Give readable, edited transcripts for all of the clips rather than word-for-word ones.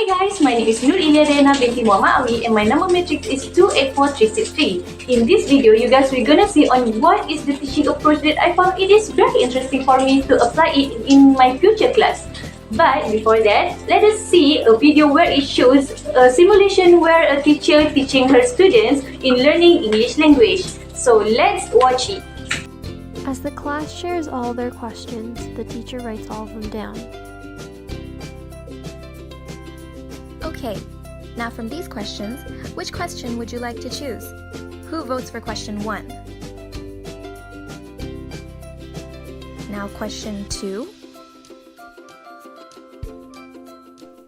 guys, my name is Iylia binti MOHAMAD and my number matrix is 284363. In this video, you guys we're gonna see on what is the teaching approach that I found it is very interesting for me to apply it in my future class. But before that, let us see a video where it shows a simulation where a teacher teaching her students in learning English language. So let's watch it. As the class shares all their questions, the teacher writes all of them down. Okay, now from these questions, which question would you like to choose? Who votes for question 1? Now question 2.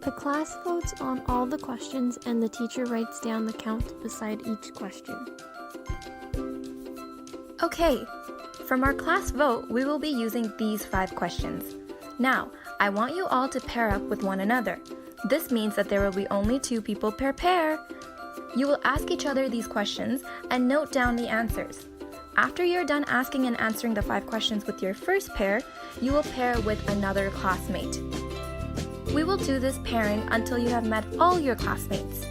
The class votes on all the questions and the teacher writes down the count beside each question. Okay, from our class vote, we will be using these 5 questions. Now, I want you all to pair up with one another. This means that there will be only 2 people per pair. You will ask each other these questions and note down the answers. After you're done asking and answering the 5 questions with your first pair, you will pair with another classmate. We will do this pairing until you have met all your classmates.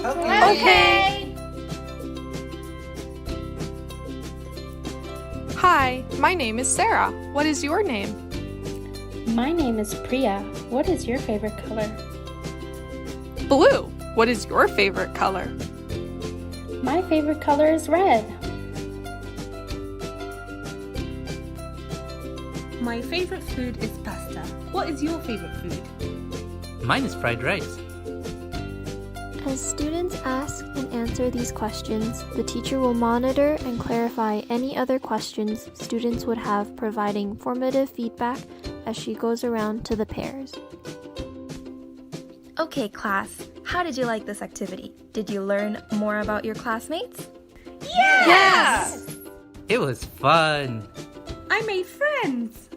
Okay. Hi, my name is Sarah. What is your name? My name is Priya. What is your favorite color? Blue. What is your favorite color? My favorite color is red. My favorite food is pasta. What is your favorite food? Mine is fried rice. As students ask and answer these questions, the teacher will monitor and clarify any other questions students would have, providing formative feedback as she goes around to the pairs. Okay, class, how did you like this activity? Did you learn more about your classmates? Yes! It was fun. I made friends!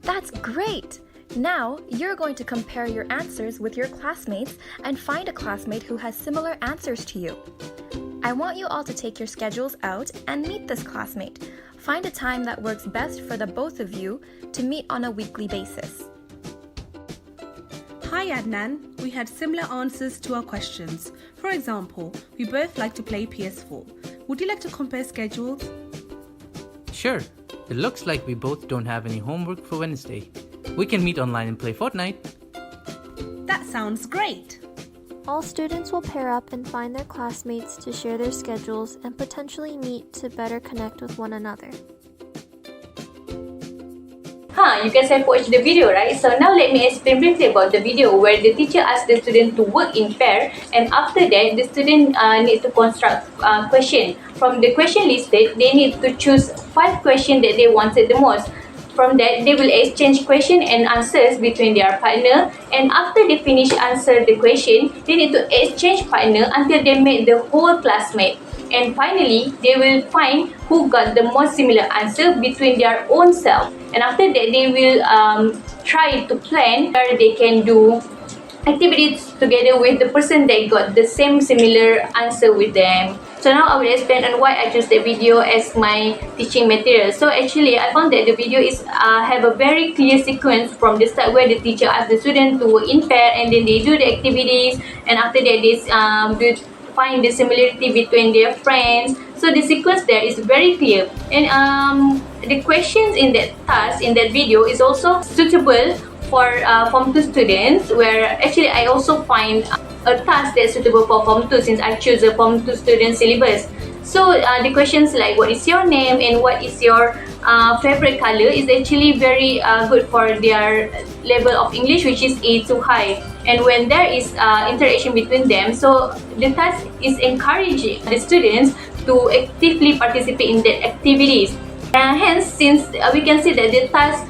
That's great! Now, you're going to compare your answers with your classmates and find a classmate who has similar answers to you. I want you all to take your schedules out and meet this classmate. Find a time that works best for the both of you to meet on a weekly basis. Hi Adnan, we had similar answers to our questions. For example, we both like to play PS4. Would you like to compare schedules? Sure. It looks like we both don't have any homework for Wednesday. We can meet online and play Fortnite. That sounds great! All students will pair up and find their classmates to share their schedules and potentially meet to better connect with one another. You guys have watched the video, right? So now let me explain briefly about the video where the teacher asks the student to work in pair, and after that the student need to construct question. From the question listed, they need to choose 5 questions that they wanted the most. From that, they will exchange question and answers between their partner, and after they finish answer the question, they need to exchange partner until they meet the whole classmate. And finally, they will find who got the most similar answer between their own self. And after that, they will try to plan where they can do activities together with the person that got the same similar answer with them. So now I will explain on why I chose the video as my teaching material. So actually, I found that the video is have a very clear sequence from the start where the teacher asks the student to work in pair, and then they do the activities, and after that they find the similarity between their friends. So the sequence there is very clear, and the questions in that task in that video is also suitable for Form 2 students, where actually I also find a task that's suitable for Form 2 since I choose a Form 2 student syllabus. So the questions like what is your name and what is your favorite color is actually very good for their level of English, which is A2 high. And when there is interaction between them, so the task is encouraging the students to actively participate in the activities. Hence, since we can see that the task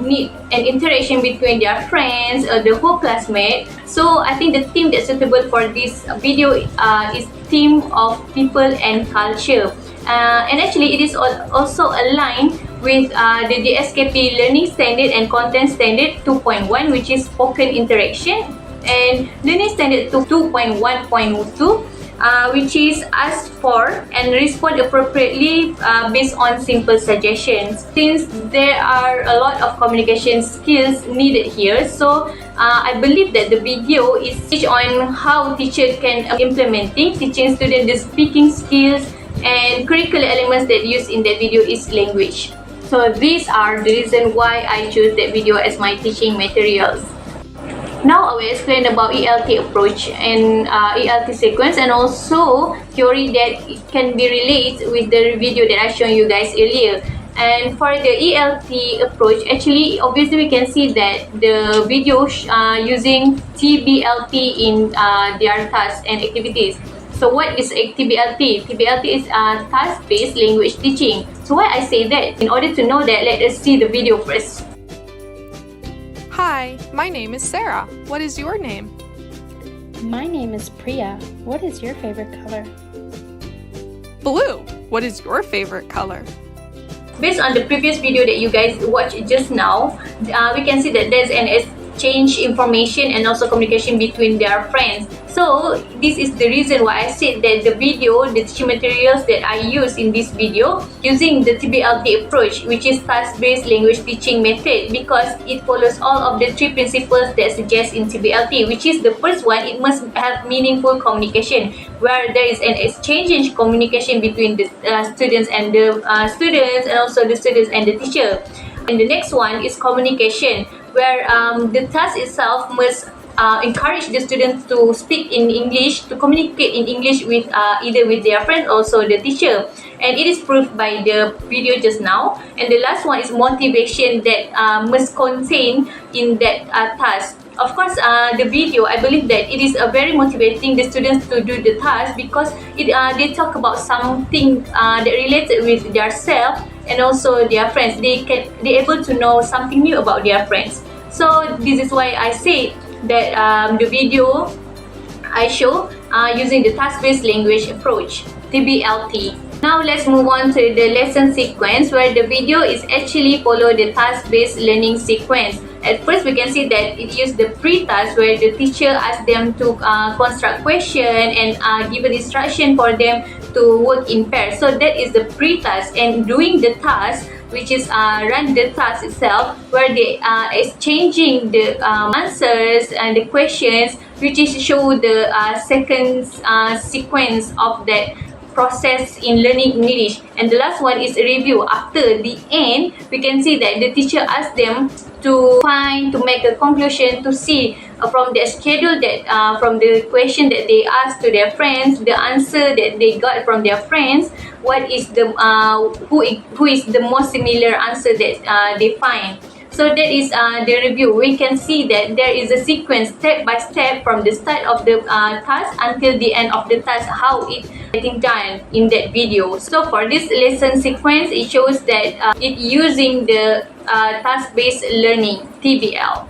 need an interaction between their friends, the whole classmate. So I think the theme that's suitable for this video is theme of people and culture. And actually, it is also aligned with the DSKP Learning Standard and Content Standard 2.1, which is spoken interaction, and Learning Standard 2.1.2, which is ask for and respond appropriately based on simple suggestions. Since there are a lot of communication skills needed here, so I believe that the video is teach on how teacher can implementing teaching students the speaking skills, and curricular elements that used in that video is language. So these are the reason why I chose that video as my teaching materials. Now I will explain about ELT approach and ELT sequence, and also theory that can be related with the video that I shown you guys earlier. And for the ELT approach, actually obviously we can see that the video using TBLT in their tasks and activities. So what is TBLT? TBLT is task-based language teaching. So why I say that? In order to know that, let us see the video first. Hi, my name is Sarah. What is your name? My name is Priya. What is your favorite color? Blue. What is your favorite color? Based on the previous video that you guys watched just now, we can see that there's an exchange information and also communication between their friends. So this is the reason why I said that the video, the teaching materials that I use in this video using the TBLT approach, which is task-based language teaching method, because it follows all of the 3 principles that suggest in TBLT, which is the first one, it must have meaningful communication, where there is an exchange in communication between the students and the students, and also the students and the teacher. And the next one is communication, where the task itself must encourage the students to speak in English, to communicate in English with either with their friends or also the teacher. And it is proved by the video just now. And the last one is motivation that must contain in that task. Of course, the video, I believe that it is very motivating the students to do the task, because they talk about something that related with their self and also their friends. They able to know something new about their friends. So this is why I say that the video I show using the task-based language approach, TBLT. Now let's move on to the lesson sequence, where the video is actually follow the task-based learning sequence. At first, we can see that it used the pre-task, where the teacher asks them to construct question and give an instruction for them to work in pairs. So that is the pre-task, and doing the task, which is run the task itself, where they are exchanging the answers and the questions, which is show the second sequence of that process in learning English. And the last one is a review. After the end, we can see that the teacher asked them to make a conclusion, to see from their schedule that from the question that they asked to their friends, the answer that they got from their friends, what is the who is the most similar answer that they find. So that is the review. We can see that there is a sequence step by step from the start of the task until the end of the task, how it getting done in that video. So for this lesson sequence, it shows that it using the task-based learning, TBL.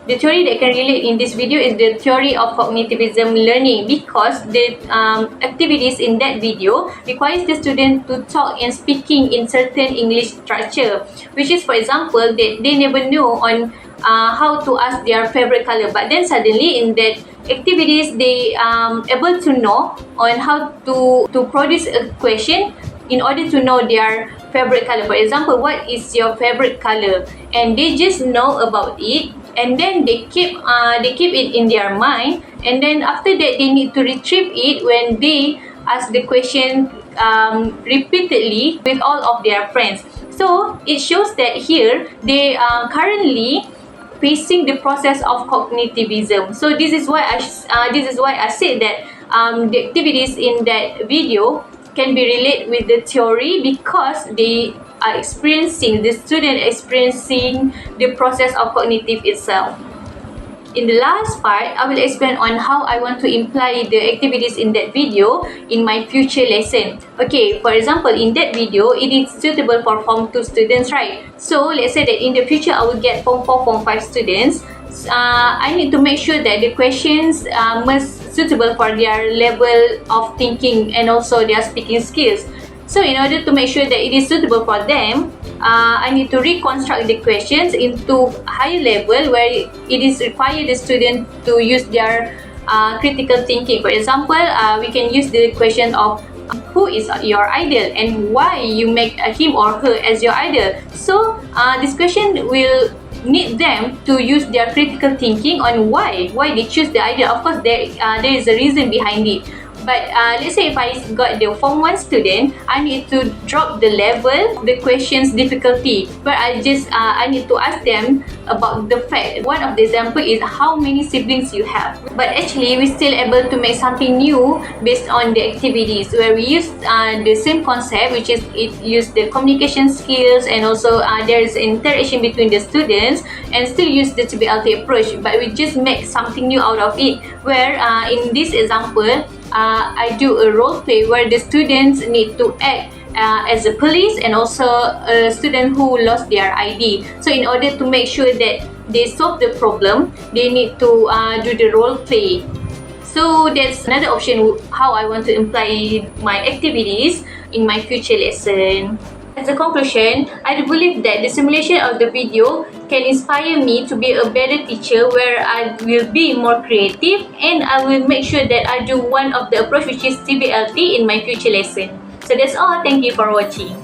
The theory that can relate in this video is the theory of cognitivism learning, because the activities in that video requires the student to talk and speaking in certain English structure, which is, for example, that they never know on how to ask their favorite color, but then suddenly in that activities they able to know on how to produce a question in order to know their favorite color. For example, what is your favorite color? And they just know about it, and then they keep it in their mind, and then after that they need to retrieve it when they ask the question repeatedly with all of their friends. So it shows that here they are currently facing the process of cognitivism. So this is why I said that the activities in that video can be related with the theory, because they are experiencing, the student experiencing the process of cognitive itself. In the last part, I will explain on how I want to imply the activities in that video in my future lesson. Okay, for example, in that video, it is suitable for Form 2 students, right? So let's say that in the future, I will get Form 4, Form 5 students. I need to make sure that the questions must suitable for their level of thinking and also their speaking skills. So in order to make sure that it is suitable for them, I need to reconstruct the questions into higher level, where it is required the student to use their critical thinking. For example, we can use the question of who is your idol and why you make him or her as your idol. So this question will need them to use their critical thinking on why they choose the idol. Of course, there is a reason behind it. But let's say if I got the Form 1 student, I need to drop the level, the question's difficulty. But I need to ask them about the fact. One of the example is how many siblings you have. But actually, we're still able to make something new based on the activities where we use the same concept, which is it use the communication skills and also there is interaction between the students, and still use the TBLT approach. But we just make something new out of it. Where in this example, I do a role play where the students need to act as a police and also a student who lost their ID. So in order to make sure that they solve the problem, they need to do the role play. So that's another option how I want to imply my activities in my future lesson. As a conclusion, I do believe that the simulation of the video can inspire me to be a better teacher, where I will be more creative and I will make sure that I do one of the approach, which is TBLT, in my future lesson. So that's all. Thank you for watching.